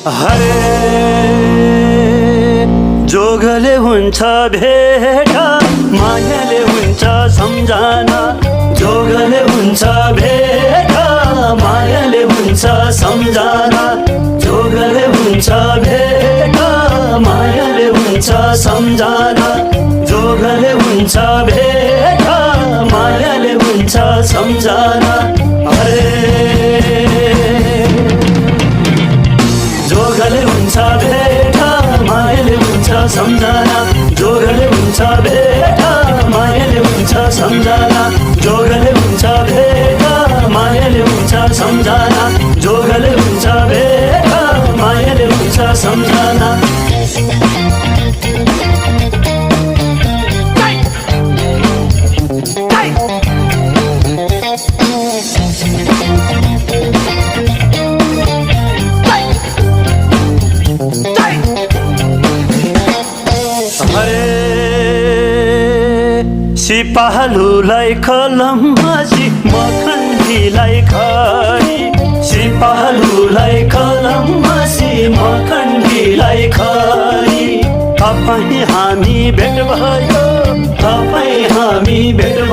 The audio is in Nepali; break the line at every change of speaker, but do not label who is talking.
हरे जोगले हुन्छ भेटा मायाले हुन्छ सम्झना जोगले हुन्छ भेटा मायाले हुन्छ सम्झना जोगले हुन्छ भेटा मायाले हुन्छ सम्झना जोगले हुन्छ भेटा मायाले हुन्छ सम्झना हरे जोगले हुन्छ भेटा मायाले हुन्छ सम्झना जोगले हुन्छ भेटा मायाले हुन्छ सम्झना जोगले हुन्छ भेटा मायाले हुन्छ सम्झना जोगले हुन्छ भेटा मायाले हुन्छ सम्झना सिपालुलाई कलममाझी मखण्डीलाई खरी सिपालुलाई कलममाझी मखण्डीलाई खरी तपाईँ हामी भेट भयो तपाईँ हामी भेट